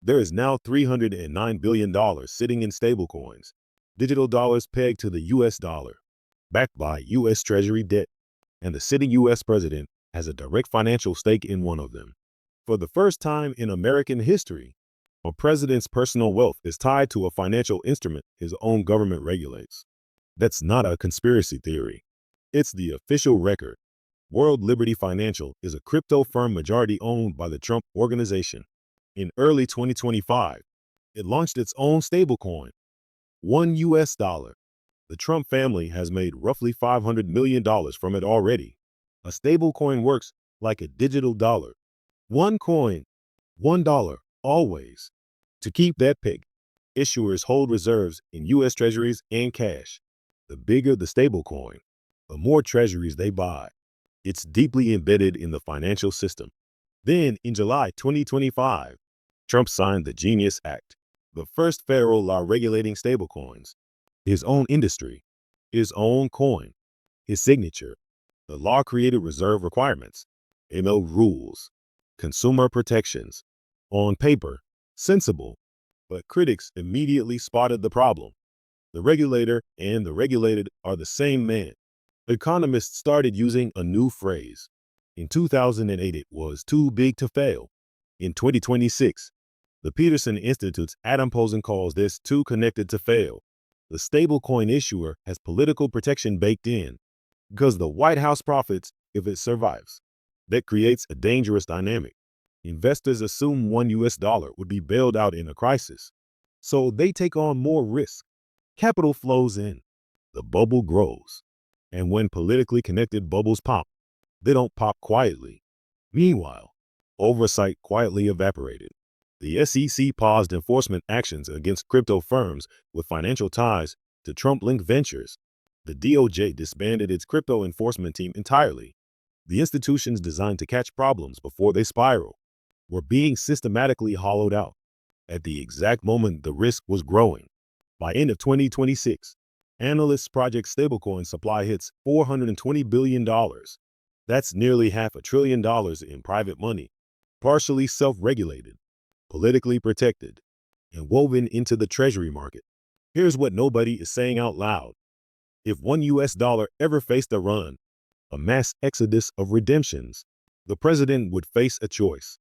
There is now $309 billion sitting in stablecoins, digital dollars pegged to the US dollar, backed by US Treasury debt, and the sitting US president has a direct financial stake in one of them. For the first time in American history, a president's personal wealth is tied to a financial instrument his own government regulates. That's not a conspiracy theory. It's the official record. World Liberty Financial is a crypto firm majority owned by the Trump Organization. In early 2025, it launched its own stablecoin, $1. The Trump family has made roughly $500 million from it already. A stablecoin works like a digital dollar. One coin, $1, always. To keep that peg, issuers hold reserves in US treasuries and cash. The bigger the stablecoin, the more treasuries they buy. It's deeply embedded in the financial system. Then, in July 2025, Trump signed the Genius Act, the first federal law regulating stablecoins. His own industry, his own coin, his signature. The law created reserve requirements, ML rules, consumer protections. On paper, sensible, but critics immediately spotted the problem. The regulator and the regulated are the same man. Economists started using a new phrase. In 2008, it was too big to fail. In 2026, the Peterson Institute's Adam Posen calls this too connected to fail. The stablecoin issuer has political protection baked in because the White House profits if it survives. That creates a dangerous dynamic. Investors assume $1 would be bailed out in a crisis, so they take on more risk. Capital flows in. The bubble grows. And when politically connected bubbles pop, they don't pop quietly. Meanwhile, oversight quietly evaporated. The SEC paused enforcement actions against crypto firms with financial ties to Trump-linked ventures. The DOJ disbanded its crypto enforcement team entirely. The institutions designed to catch problems before they spiral were being systematically hollowed out at the exact moment the risk was growing. By end of 2026, analysts project stablecoin supply hits $420 billion. That's nearly $500 billion in private money, partially self-regulated, politically protected, and woven into the treasury market. Here's what nobody is saying out loud. If $1 ever faced a run, a mass exodus of redemptions, the president would face a choice: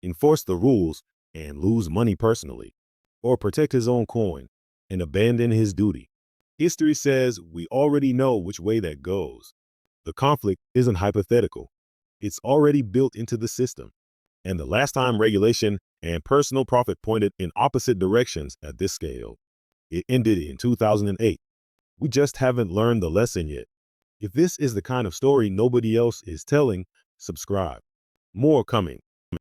enforce the rules and lose money personally, or protect his own coin and abandon his duty. History says we already know which way that goes. The conflict isn't hypothetical. It's already built into the system. And the last time regulation and personal profit pointed in opposite directions at this scale, it ended in 2008. We just haven't learned the lesson yet. If this is the kind of story nobody else is telling, subscribe. More coming.